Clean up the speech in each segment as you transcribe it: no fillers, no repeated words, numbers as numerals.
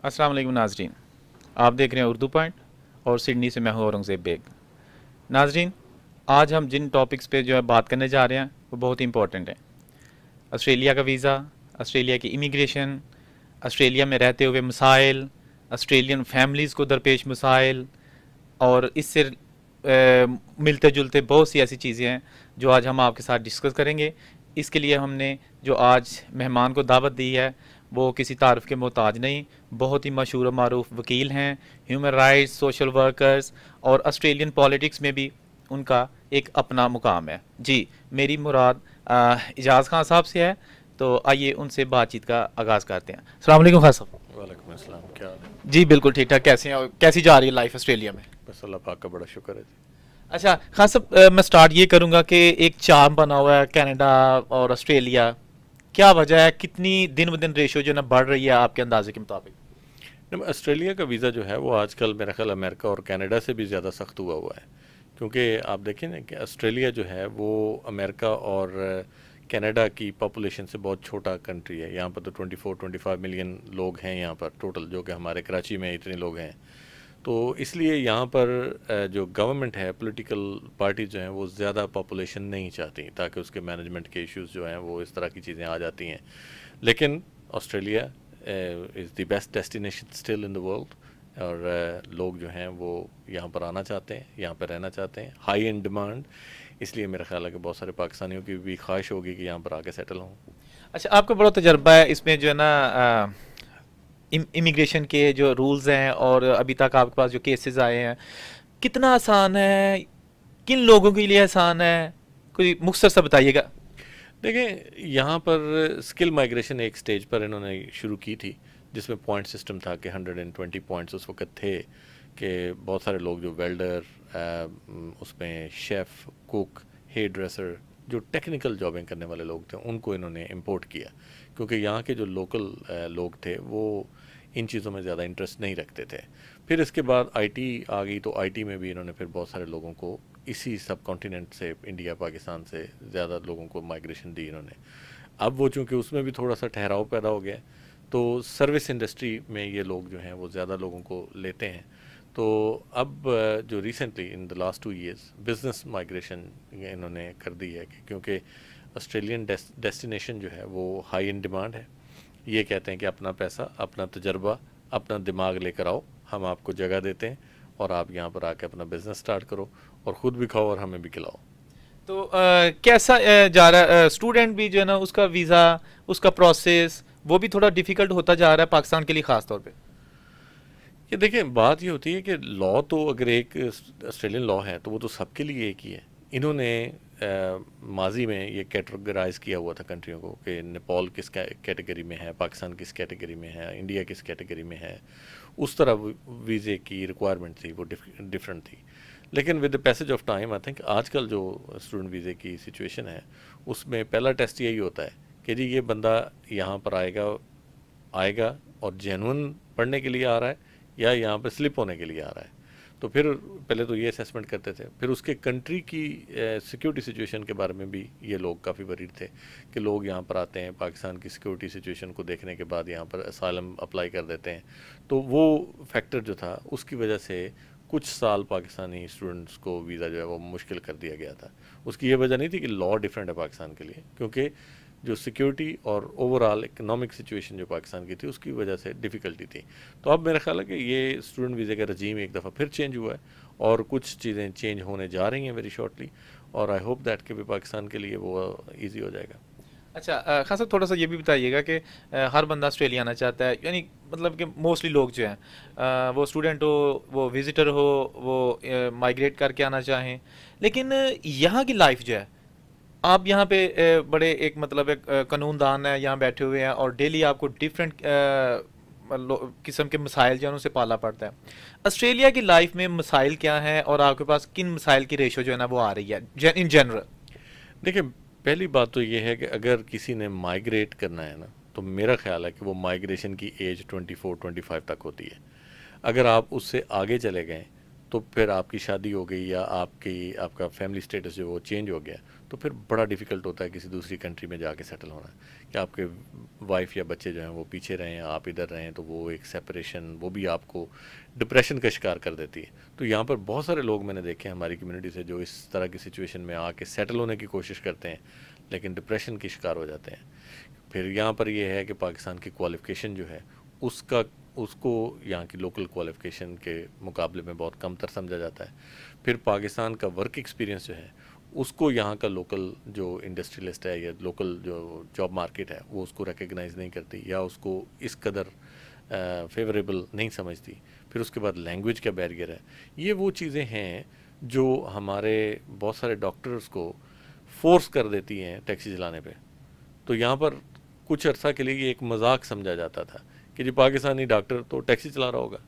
السلام علیکم ناظرین، آپ دیکھ رہے ہیں اردو پوائنٹ اور سڈنی سے میں ہوں اورنگزیب بیگ۔ ناظرین، آج ہم جن ٹاپکس پہ جو ہے بات کرنے جا رہے ہیں وہ بہت ہی امپورٹنٹ ہیں۔ آسٹریلیا کا ویزا، آسٹریلیا کی امیگریشن، آسٹریلیا میں رہتے ہوئے مسائل، آسٹریلین فیملیز کو درپیش مسائل، اور اس سے ملتے جلتے بہت سی ایسی چیزیں ہیں جو آج ہم آپ کے ساتھ ڈسکس کریں گے۔ اس کے لیے ہم نے جو آج مہمان کو دعوت دی ہے وہ کسی تعارف کے محتاج نہیں، بہت ہی مشہور و معروف وکیل ہیں، ہیومن رائٹس، سوشل ورکرز، اور آسٹریلین پالیٹکس میں بھی ان کا ایک اپنا مقام ہے۔ جی، میری مراد اجاز خان صاحب سے ہے، تو آئیے ان سے بات چیت کا آغاز کرتے ہیں۔ السلام علیکم خان صاحب۔ وعلیکم السلام، کیا حال ہے؟ جی بالکل ٹھیک ٹھاک، کیسے ہیں اور کیسی جا رہی ہے لائف آسٹریلیا میں؟ بس اللہ پاک کا بڑا شکر ہے جی۔ اچھا خان صاحب، میں سٹارٹ یہ کروں گا کہ ایک چارم بنا ہوا ہے کینیڈا اور آسٹریلیا، کیا وجہ ہے، کتنی دن ب دن ریشو جو ہے نا بڑھ رہی ہے آپ کے اندازے کے مطابق؟ آسٹریلیا کا ویزا جو ہے وہ آج کل میرا خیال امریکہ اور کینیڈا سے بھی زیادہ سخت ہوا ہے، کیونکہ آپ دیکھیں نا کہ آسٹریلیا جو ہے وہ امریکہ اور کینیڈا کی پاپولیشن سے بہت چھوٹا کنٹری ہے۔ یہاں پر تو 24-25 ملین لوگ ہیں یہاں پر ٹوٹل، جو کہ ہمارے کراچی میں اتنے لوگ ہیں۔ تو اس لیے یہاں پر جو گورنمنٹ ہے، پولیٹیکل پارٹی جو ہیں وہ زیادہ پاپولیشن نہیں چاہتی، تاکہ اس کے مینجمنٹ کے ایشوز جو ہیں وہ اس طرح کی چیزیں آ جاتی ہیں۔ لیکن Australia is the best destination still in the world, اور لوگ جو ہیں وہ یہاں پر آنا چاہتے ہیں، یہاں پر رہنا چاہتے ہیں، ہائی اینڈ ڈیمانڈ، اس لیے میرا خیال ہے کہ بہت سارے پاکستانیوں کی بھی خواہش ہوگی کہ یہاں پر آ کے سیٹل ہوں۔ اچھا، آپ کا بڑا تجربہ ہے اس میں جو ہے نا امیگریشن کے جو رولز ہیں، اور ابھی تک آپ کے پاس جو کیسز آئے ہیں، کتنا آسان ہے، کن لوگوں کے لیے آسان ہے، کوئی مختصر سا بتائیے گا۔ دیکھیں، یہاں پر اسکل مائگریشن ایک سٹیج پر انہوں نے شروع کی تھی، جس میں پوائنٹ سسٹم تھا کہ 120 پوائنٹس اس وقت تھے، کہ بہت سارے لوگ جو ویلڈر، اس میں شیف، کوک، ہیئر ڈریسر، جو ٹیکنیکل جابیں کرنے والے لوگ تھے، ان کو انہوں نے امپورٹ کیا، کیونکہ یہاں کے جو لوکل لوگ تھے وہ ان چیزوں میں زیادہ انٹرسٹ نہیں رکھتے تھے۔ پھر اس کے بعد آئی ٹی آ گئی، تو آئی ٹی میں بھی انہوں نے پھر بہت سارے لوگوں کو اسی سب کانٹیننٹ سے، انڈیا پاکستان سے زیادہ لوگوں کو مائگریشن دی انہوں نے۔ اب وہ چونکہ اس میں بھی تھوڑا سا ٹھہراؤ پیدا ہو گیا، تو سروس انڈسٹری میں یہ لوگ جو ہیں وہ زیادہ لوگوں کو لیتے ہیں۔ تو اب جو recently in the last 2 years business migration انہوں نے کر دی ہے، کہ کیونکہ آسٹریلین ڈیسٹینیشن جو ہے وہ ہائی ان ڈیمانڈ ہے۔ یہ کہتے ہیں کہ اپنا پیسہ، اپنا تجربہ، اپنا دماغ لے کر آؤ، ہم آپ کو جگہ دیتے ہیں، اور آپ یہاں پر آ کے اپنا بزنس سٹارٹ کرو، اور خود بھی کھاؤ اور ہمیں بھی کھلاؤ۔ تو کیسا جا رہا ہے اسٹوڈنٹ بھی جو ہے نا، اس کا ویزا، اس کا پروسیس وہ بھی تھوڑا ڈیفیکلٹ ہوتا جا رہا ہے پاکستان کے لیے خاص طور پہ؟ یہ دیکھیں، بات یہ ہوتی ہے کہ لاء تو اگر ایک آسٹریلین لاء ہے تو وہ تو سب کے لیے ایک ہی ہے۔ انہوں نے ماضی میں یہ کیٹیگرائز کیا ہوا تھا کنٹریوں کو، کہ نیپال کس کیٹیگری میں ہے، پاکستان کس کیٹیگری میں ہے، انڈیا کس کیٹیگری میں ہے، اس طرح ویزے کی ریکوائرمنٹ تھی، وہ ڈفرینٹ تھی۔ لیکن with the passage of time I think آج کل جو اسٹوڈنٹ ویزے کی سچویشن ہے، اس میں پہلا ٹیسٹ یہی ہوتا ہے کہ جی یہ بندہ یہاں پر آئے گا اور جینون پڑھنے کے لیے آ رہا ہے، یا یہاں پہ سلپ ہونے کے لیے آ رہا ہے۔ تو پھر پہلے تو یہ اسیسمنٹ کرتے تھے، پھر اس کے کنٹری کی سیکیورٹی سچویشن کے بارے میں بھی یہ لوگ کافی ورریڈ تھے، کہ لوگ یہاں پر آتے ہیں، پاکستان کی سیکیورٹی سچویشن کو دیکھنے کے بعد یہاں پر اسائلم اپلائی کر دیتے ہیں۔ تو وہ فیکٹر جو تھا، اس کی وجہ سے کچھ سال پاکستانی اسٹوڈنٹس کو ویزا جو ہے وہ مشکل کر دیا گیا تھا۔ اس کی یہ وجہ نہیں تھی کہ لاء ڈفرینٹ ہے پاکستان کے لیے، کیونکہ جو سیکیورٹی اور اوور آل اکنامک سچویشن جو پاکستان کی تھی، اس کی وجہ سے ڈیفیکلٹی تھی۔ تو اب میرا خیال ہے کہ یہ اسٹوڈنٹ ویزے کا رجیم ایک دفعہ پھر چینج ہوا ہے، اور کچھ چیزیں چینج ہونے جا رہی ہیں ویری شارٹلی، اور آئی ہوپ دیٹ کہ بھی پاکستان کے لیے وہ ایزی ہو جائے گا۔ اچھا خان صاحب، تھوڑا سا یہ بھی بتائیے گا کہ ہر بندہ آسٹریلیا آنا چاہتا ہے، یعنی مطلب کہ موسٹلی لوگ جو ہیں وہ اسٹوڈنٹ ہو، وہ وزٹر ہو، وہ مائگریٹ کر کے آنا چاہیں، لیکن یہاں کی لائف جو ہے، آپ یہاں پہ بڑے ایک مطلب ایک قانون دان ہے، یہاں بیٹھے ہوئے ہیں، اور ڈیلی آپ کو ڈفرینٹ قسم کے مسائل جو ہیں ان سے پالا پڑتا ہے۔ آسٹریلیا کی لائف میں مسائل کیا ہیں، اور آپ کے پاس کن مسائل کی ریشو جو ہے نا وہ آ رہی ہے ان جنرل؟ دیکھیں، پہلی بات تو یہ ہے کہ اگر کسی نے مائگریٹ کرنا ہے نا، تو میرا خیال ہے کہ وہ مائگریشن کی ایج 24-25 تک ہوتی ہے۔ اگر آپ اس سے آگے چلے گئے تو پھر آپ کی شادی ہو گئی یا آپ کا فیملی سٹیٹس جو وہ چینج ہو گیا تو پھر بڑا ڈیفیکلٹ ہوتا ہے کسی دوسری کنٹری میں جا کے سیٹل ہونا کہ آپ کے وائف یا بچے جو ہیں وہ پیچھے رہیں آپ ادھر رہیں، تو وہ ایک سیپریشن وہ بھی آپ کو ڈپریشن کا شکار کر دیتی ہے. تو یہاں پر بہت سارے لوگ میں نے دیکھے ہیں ہماری کمیونٹی سے جو اس طرح کی سچویشن میں آ کے سیٹل ہونے کی کوشش کرتے ہیں لیکن ڈپریشن کی شکار ہو جاتے ہیں. پھر یہاں پر یہ ہے کہ پاکستان کی کوالیفیکیشن جو ہے اس کو یہاں کی لوکل کوالیفیکیشن کے مقابلے میں بہت کم تر سمجھا جاتا ہے. پھر پاکستان کا ورک ایکسپیرینس جو ہے اس کو یہاں کا لوکل جو انڈسٹریلسٹ ہے یا لوکل جو جاب مارکیٹ ہے وہ اس کو ریکگنائز نہیں کرتی یا اس کو اس قدر فیوریبل نہیں سمجھتی. پھر اس کے بعد لینگویج کا بیریئر ہے. یہ وہ چیزیں ہیں جو ہمارے بہت سارے ڈاکٹرز کو فورس کر دیتی ہیں ٹیکسی چلانے پہ. تو یہاں پر کچھ عرصہ کے لیے یہ ایک مذاق سمجھا جاتا تھا کہ جی پاکستانی ڈاکٹر تو ٹیکسی چلا رہا ہوگا.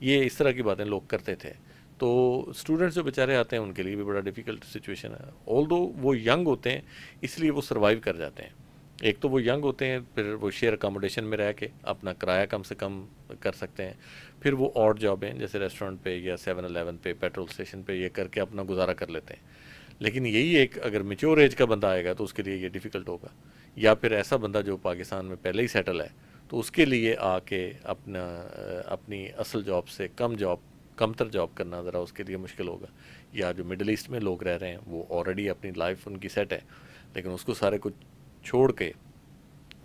یہ اس طرح کی باتیں لوگ کرتے تھے. تو اسٹوڈنٹس جو بیچارے آتے ہیں ان کے لیے بھی بڑا ڈیفیکلٹ سچویشن ہے. آلدو وہ ینگ ہوتے ہیں اس لیے وہ سروائیو کر جاتے ہیں. ایک تو وہ ینگ ہوتے ہیں، پھر وہ شیئر اکاموڈیشن میں رہ کے اپنا کرایہ کم سے کم کر سکتے ہیں. پھر وہ آڈ جابیں جیسے ریسٹورنٹ پہ یا 7-11 پہ پیٹرول اسٹیشن پہ یہ کر کے اپنا گزارا کر لیتے ہیں. لیکن یہی ایک اگر میچور ایج کا بندہ آئے گا تو اس کے لیے یہ ڈیفیکلٹ ہوگا. یا پھر ایسا بندہ جو پاکستان میں پہلے ہی سیٹل ہے تو اس کے لیے آ کے اپنی اصل جاب سے کم تر جاب کرنا ذرا اس کے لیے مشکل ہوگا. یا جو مڈل ایسٹ میں لوگ رہ رہے ہیں وہ آلریڈی اپنی لائف ان کی سیٹ ہے، لیکن اس کو سارے کچھ چھوڑ کے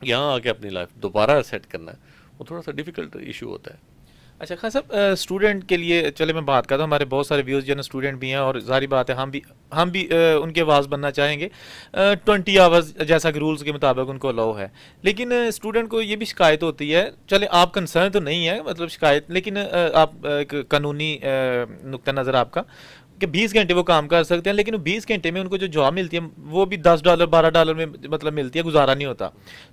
یہاں آ کے اپنی لائف دوبارہ سیٹ کرنا وہ تھوڑا سا ڈیفیکلٹ ایشو ہوتا ہے. اچھا خان صاحب، اسٹوڈنٹ کے لیے چلے میں بات کرتا ہوں، ہمارے بہت سارے ویوز جو ہے نا اسٹوڈنٹ بھی ہیں اور ظاہری بات ہے ہم بھی ان کے آواز بننا چاہیں گے. 20 آورز جیسا کہ رولز کے مطابق ان کو الاؤ ہے، لیکن اسٹوڈنٹ کو یہ بھی شکایت ہوتی ہے. چلے آپ کنسرن تو نہیں ہے مطلب شکایت، لیکن آپ ایک قانونی نقطہ نظر آپ کا کہ 20 گھنٹے وہ کام کر سکتے ہیں، لیکن وہ 20 گھنٹے میں ان کو جو جاب ملتی ہے وہ بھی $10 $12 میں مطلب ملتی ہے، گزارا نہیں ہوتا.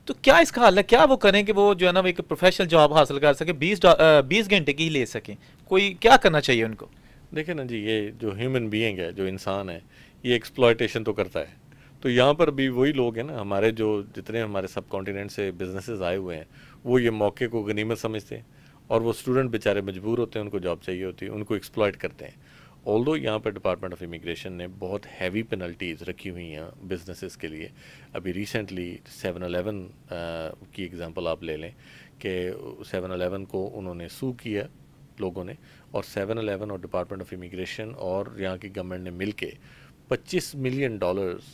تو کیا اس کا حل ہے؟ کیا وہ کریں کہ وہ جو ہے نا وہ ایک پروفیشنل جاب حاصل کر سکے، 20 گھنٹے کی ہی لے سکیں؟ کوئی کیا کرنا چاہیے ان کو؟ دیکھیں نا جی، یہ جو ہیومن بینگ ہے، جو انسان ہے، یہ ایکسپلائٹیشن تو کرتا ہے. تو یہاں پر بھی وہی لوگ ہیں نا ہمارے جتنے ہمارے سب کانٹیننٹ سے بزنسز آئے ہوئے ہیں وہ یہ موقع کو غنیمت سمجھتے ہیں اور وہ اسٹوڈنٹ بیچارے مجبور ہوتے ہیں، ان کو جاب چاہیے ہوتی ہے، ان کو ایکسپلائٹ کرتے ہیں. آلدو یہاں پر ڈپارٹمنٹ آف امیگریشن نے بہت ہیوی پینلٹیز رکھی ہوئی ہیں بزنسز کے لیے. ابھی ریسنٹلی 7-11 کی ایگزامپل آپ لے لیں کہ 7-11 کو انہوں نے سو کیا لوگوں نے، اور 7-11 اور ڈپارٹمنٹ آف امیگریشن اور یہاں کی گورنمنٹ نے مل کے $25 ملین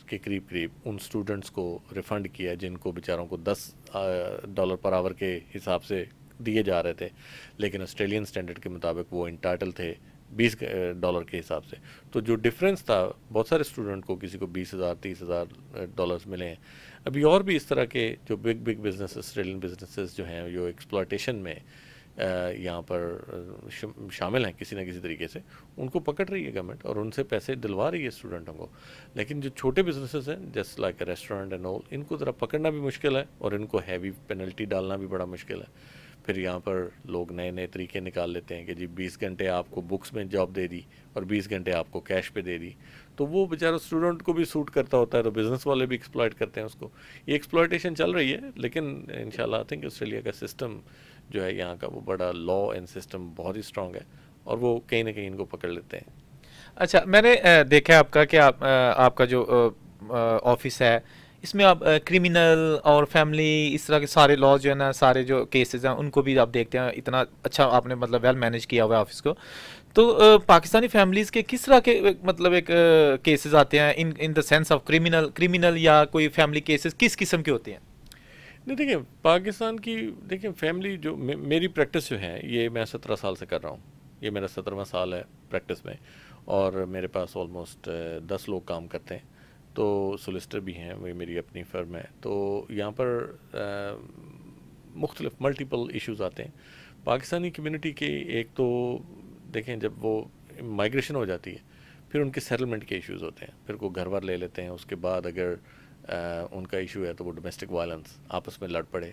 کے قریب ان اسٹوڈنٹس کو ریفنڈ کیا جن کو بیچاروں کو $10 پر آور کے حساب سے دیے جا رہے تھے، لیکن آسٹریلین اسٹینڈرڈ کے مطابق وہ انٹائٹل تھے $20 کے حساب سے. تو جو ڈفرینس تھا بہت سارے اسٹوڈنٹ کو، کسی کو $20,000 $30,000 ملے ہیں. ابھی اور بھی اس طرح کے جو بگ بزنس آسٹریلین بزنسز جو ہیں جو ایکسپلائٹیشن میں یہاں پر شامل ہیں کسی نہ کسی طریقے سے، ان کو پکڑ رہی ہے گورنمنٹ اور ان سے پیسے دلوا رہی ہے اسٹوڈنٹوں کو. لیکن جو چھوٹے بزنسز ہیں جیسے لائک ریسٹورینٹ اینڈ آل، ان کو ذرا پکڑنا بھی مشکل ہے اور ان کو ہیوی پینلٹی ڈالنا بھی بڑا مشکل ہے. پھر یہاں پر لوگ نئے طریقے نکال لیتے ہیں کہ جی 20 گھنٹے آپ کو بکس میں جاب دے دی اور 20 گھنٹے آپ کو کیش پہ دے دی. تو وہ بیچارہ اسٹوڈنٹ کو بھی سوٹ کرتا ہوتا ہے، تو بزنس والے بھی ایکسپلائٹ کرتے ہیں اس کو. یہ ایکسپلائٹیشن چل رہی ہے، لیکن انشاءاللہ آئی تھنک آسٹریلیا کا سسٹم جو ہے یہاں کا وہ بڑا لا اینڈ سسٹم بہت ہی اسٹرانگ ہے اور وہ کہیں نہ کہیں ان کو پکڑ لیتے ہیں. اچھا، میں نے دیکھا آپ کا کہ آپ کا جو آفس ہے اس میں آپ کرمنل اور فیملی اس طرح کے سارے لاز جو ہے نا، سارے جو کیسز ہیں ان کو بھی آپ دیکھتے ہیں. اتنا اچھا آپ نے مطلب ویل مینیج کیا ہوا ہے آفس کو. تو پاکستانی فیملیز کے کس طرح کے مطلب ایک کیسز آتے ہیں ان دا سینس آف کرمنل یا کوئی فیملی کیسز کس قسم کے ہوتے ہیں؟ نہیں دیکھیں، پاکستان کی دیکھیں فیملی جو میری پریکٹس جو ہے یہ میں 17 سال سے کر رہا ہوں. یہ میرا 17واں سال ہے پریکٹس میں، اور میرے پاس آلموسٹ 10 لوگ کام کرتے ہیں. تو سولیسٹر بھی ہیں، وہ میری اپنی فرم ہے. تو یہاں پر مختلف ملٹیپل ایشوز آتے ہیں پاکستانی کمیونٹی کے. ایک تو دیکھیں جب وہ مائگریشن ہو جاتی ہے پھر ان کے سیٹلمنٹ کے ایشوز ہوتے ہیں، پھر کوئی گھر وار لے لیتے ہیں. اس کے بعد اگر ان کا ایشو ہے تو وہ ڈومیسٹک وائلنس، آپس میں لڑ پڑے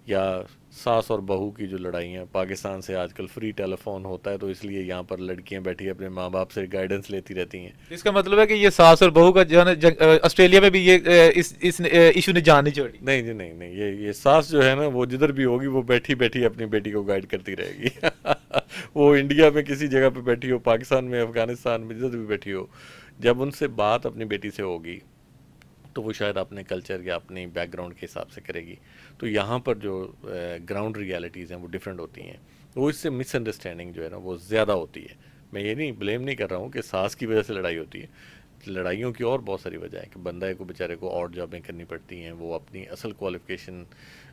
یا ساس اور بہو کی جو لڑائی ہیں، پاکستان سے آج کل فری ٹیلی فون ہوتا ہے تو اس لیے یہاں پر لڑکیاں بیٹھی اپنے ماں باپ سے گائیڈنس لیتی رہتی ہیں. اس کا مطلب ہے کہ یہ ساس اور بہو کا جو ہے نا آسٹریلیا میں بھی یہ اس ایشو نے جان نہیں چھوڑی. نہیں جی، نہیں یہ ساس جو ہے نا وہ جدھر بھی ہوگی وہ بیٹھی بیٹھی اپنی بیٹی کو گائیڈ کرتی رہے گی. وہ انڈیا میں کسی جگہ پہ بیٹھی ہو، پاکستان میں، افغانستان میں، جدھر بھی بیٹھی ہو، جب ان سے بات اپنی بیٹی سے ہوگی تو وہ شاید اپنے کلچر یا اپنی بیک گراؤنڈ کے حساب سے کرے گی. تو یہاں پر جو گراؤنڈ ریالٹیز ہیں وہ ڈیفرنٹ ہوتی ہیں، وہ اس سے مس انڈرسٹینڈنگ جو ہے نا وہ زیادہ ہوتی ہے. میں یہ نہیں بلیم نہیں کر رہا ہوں کہ ساس کی وجہ سے لڑائی ہوتی ہے، لڑائیوں کی اور بہت ساری وجہ ہے کہ بندہ کو بیچارے کو اور جابیں کرنی پڑتی ہیں، وہ اپنی اصل کوالیفیکیشن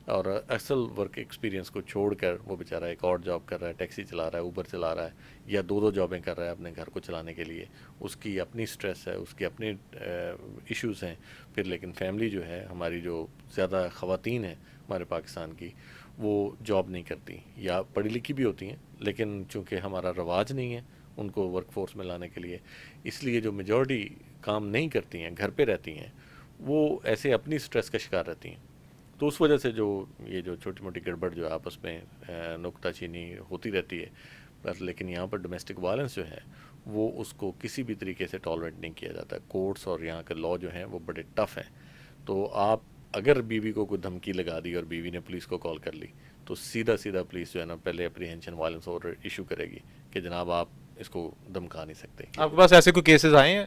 اور اصل ورک ایکسپیرینس کو چھوڑ کر وہ بیچارہ ایک اور جاب کر رہا ہے، ٹیکسی چلا رہا ہے، اوبر چلا رہا ہے، یا دو جابیں کر رہا ہے اپنے گھر کو چلانے کے لیے. اس کی اپنی سٹریس ہے، اس کی اپنی ایشوز ہیں. پھر لیکن فیملی جو ہے ہماری، جو زیادہ خواتین ہیں ہمارے پاکستان کی، وہ جاب نہیں کرتی یا پڑھی لکھی بھی ہوتی ہیں، لیکن چونکہ ہمارا رواج نہیں ہے ان کو ورک فورس میں لانے کے لیے، اس لیے جو میجورٹی کام نہیں کرتی ہیں، گھر پہ رہتی ہیں، وہ ایسے اپنی سٹریس کا شکار رہتی ہیں. تو اس وجہ سے جو یہ جو چھوٹی موٹی گڑبڑ جو آپس میں نکتہ چینی ہوتی رہتی ہے. لیکن یہاں پر ڈومیسٹک وائلنس جو ہے وہ اس کو کسی بھی طریقے سے ٹالریٹ نہیں کیا جاتا. کورٹس اور یہاں کے لاء جو ہیں وہ بڑے ٹف ہیں. تو آپ اگر بیوی کو کوئی دھمکی لگا دی اور بیوی نے پولیس کو کال کر لی تو سیدھا پولیس جو ہے نا پہلے اپریہینشن وائلنس آرڈر ایشو کرے گی کہ جناب آپ اس کو دھمکا نہیں سکتے. آپ کے پاس ایسے کوئی کیسز آئے ہیں؟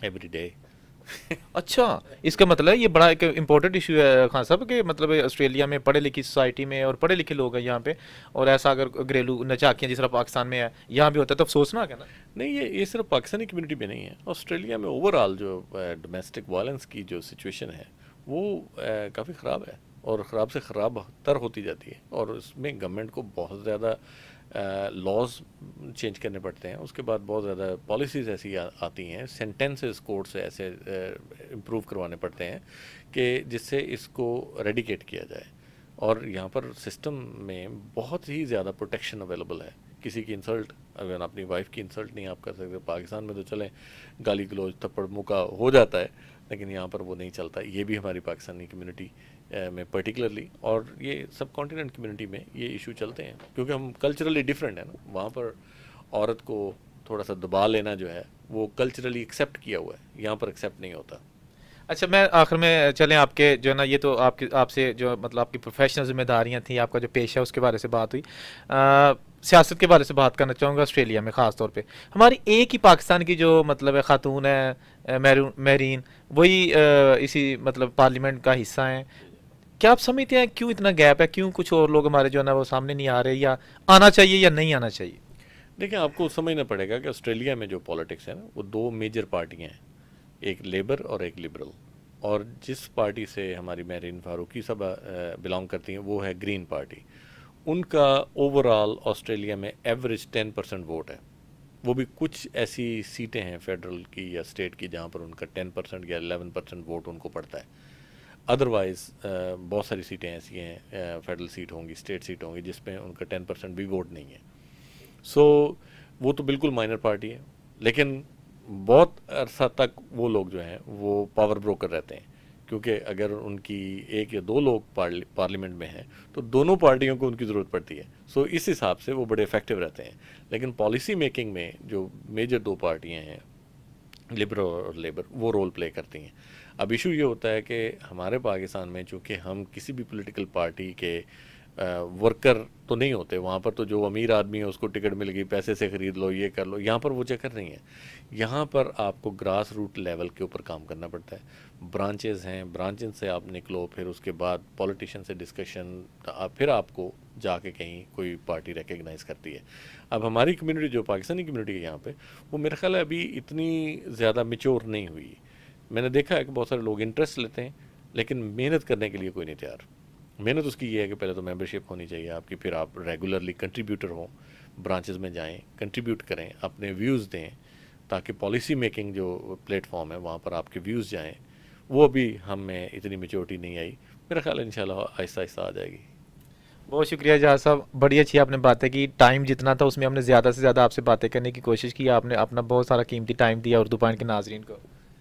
Every day. اچھا، اس کا مطلب یہ بڑا ایک امپورٹنٹ ایشو ہے خان صاحب کہ مطلب آسٹریلیا میں پڑھے لکھی سوسائٹی میں اور پڑھے لکھے لوگ ہیں یہاں پہ، اور ایسا اگر گھریلو نچاکیاں جس طرح پاکستان میں ہے یہاں بھی ہوتا ہے تو افسوسناک ہے نا. نہیں، یہ صرف پاکستانی کمیونٹی میں نہیں ہے، آسٹریلیا میں اوور آل جو ڈومیسٹک وائلنس کی جو سچویشن ہے وہ کافی خراب ہے، اور خراب سے خراب تر ہوتی جاتی ہے. اور اس میں گورنمنٹ کو بہت زیادہ لاز چینج کرنے پڑتے ہیں. اس کے بعد بہت زیادہ پالیسیز ایسی آتی ہیں، سینٹینسز کورٹ سے ایسے امپروو کروانے پڑتے ہیں کہ جس سے اس کو ریڈیکیٹ کیا جائے. اور یہاں پر سسٹم میں بہت ہی زیادہ پروٹیکشن اویلیبل ہے. کسی کی انسلٹ، اگر اپنی وائف کی انسلٹ نہیں آپ کر سکتے. پاکستان میں تو چلیں گالی گلوچ تھپڑ مکہ ہو جاتا ہے، لیکن یہاں پر وہ نہیں چلتا. یہ بھی ہماری پاکستانی کمیونٹی میں پرٹیکولرلی، اور یہ سب کانٹیننٹ کمیونٹی میں یہ ایشو چلتے ہیں کیونکہ ہم کلچرلی ڈیفرنٹ ہیں نا. وہاں پر عورت کو تھوڑا سا دبا لینا جو ہے وہ کلچرلی ایکسیپٹ کیا ہوا ہے، یہاں پر ایکسیپٹ نہیں ہوتا. اچھا، میں آخر میں چلیں آپ کے جو ہے نا، یہ تو آپ سے جو مطلب آپ کی پروفیشنل ذمہ داریاں تھیں، آپ کا جو پیشہ ہے اس کے بارے سے بات ہوئی. سیاست کے بارے سے بات کرنا چاہوں گا. آسٹریلیا میں خاص طور پہ ہماری ایک ہی پاکستان کی جو مطلب خاتون ہے مہرین، وہی اسی مطلب پارلیمنٹ کا حصہ ہیں. کیا آپ سمجھتے ہیں کیوں اتنا گیپ ہے؟ کیوں کچھ اور لوگ ہمارے جو ہے نا وہ سامنے نہیں آ رہے، یا آنا چاہیے یا نہیں آنا چاہیے؟ دیکھیں، آپ کو سمجھنا پڑے گا کہ آسٹریلیا میں جو پالیٹکس ہے نا وہ دو میجر پارٹیاں ہیں، ایک لیبر اور ایک لبرل. اور جس پارٹی سے ہماری مہرین فاروقی صاحبہ بلانگ کرتی ہیں وہ ہے گرین پارٹی. ان کا اوور آل آسٹریلیا میں ایوریج 10% ووٹ ہے. وہ بھی کچھ ایسی سیٹیں ہیں فیڈرل کی یا اسٹیٹ کی جہاں پر ان کا 10% یا 11% ووٹ ان کو پڑتا ہے. ادروائز بہت ساری سیٹیں ایسی ہیں، فیڈرل سیٹ ہوں گی، اسٹیٹ سیٹ ہوں گی، جس میں ان کا 10% بھی ووٹ نہیں ہے. سو وہ تو بالکل مائنر پارٹی ہے، لیکن بہت عرصہ تک وہ لوگ جو ہیں وہ پاور بروکر رہتے ہیں، کیونکہ اگر ان کی ایک یا دو لوگ پارلیمنٹ میں ہیں تو دونوں پارٹیوں کو ان کی ضرورت پڑتی ہے. سو اس حساب سے وہ بڑے افیکٹو رہتے ہیں. لیکن پالیسی میکنگ میں جو میجر دو پارٹیاں ہیں، لبرل اور لیبر، وہ رول پلے کرتی ہیں. اب ایشو یہ ہوتا ہے کہ ہمارے پاکستان میں چونکہ ہم کسی بھی پولیٹیکل پارٹی کے ورکر تو نہیں ہوتے، وہاں پر تو جو امیر آدمی ہے اس کو ٹکٹ مل گئی، پیسے سے خرید لو، یہ کر لو. یہاں پر وہ چکر نہیں ہے. یہاں پر آپ کو گراس روٹ لیول کے اوپر کام کرنا پڑتا ہے. برانچز ہیں، برانچز سے آپ نکلو، پھر اس کے بعد پولیٹیشین سے ڈسکشن، پھر آپ کو جا کے کہیں کوئی پارٹی ریکگنائز کرتی ہے. اب ہماری کمیونٹی جو پاکستانی کمیونٹی ہے یہاں پہ، وہ میرا خیال ہے ابھی اتنی زیادہ میچور نہیں ہوئی. میں نے دیکھا ہے کہ بہت سارے لوگ انٹرسٹ لیتے ہیں لیکن محنت کرنے کے لیے کوئی نہیں تیار. محنت اس کی یہ ہے کہ پہلے تو ممبرشپ ہونی چاہیے آپ کی، پھر آپ ریگولرلی کنٹریبیوٹر ہوں، برانچز میں جائیں، کنٹریبیوٹ کریں، اپنے ویوز دیں، تاکہ پالیسی میکنگ جو پلیٹ فارم ہے وہاں پر آپ کے ویوز جائیں. وہ ابھی ہم میں اتنی میچورٹی نہیں آئی. میرا خیال ہے انشاءاللہ آہستہ آہستہ آ جائے گی. بہت شکریہ جہاز صاحب، بڑی اچھی آپ نے باتیں کی. ٹائم جتنا تھا اس میں ہم نے زیادہ سے زیادہ آپ سے باتیں کرنے کی کوشش کی. آپ نے اپنا بہت سارا قیمتی ٹائم دیا اردو پوائنٹ کے ناظرین کو.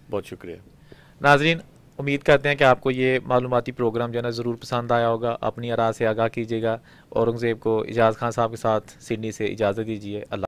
بہت شکریہ. ناظرین، امید کرتے ہیں کہ آپ کو یہ معلوماتی پروگرام جو ہے نا ضرور پسند آیا ہوگا. اپنی آراء سے آگاہ کیجیے گا. اورنگزیب کو اجاز خان صاحب کے ساتھ سڈنی سے اجازت دیجیے. اللہ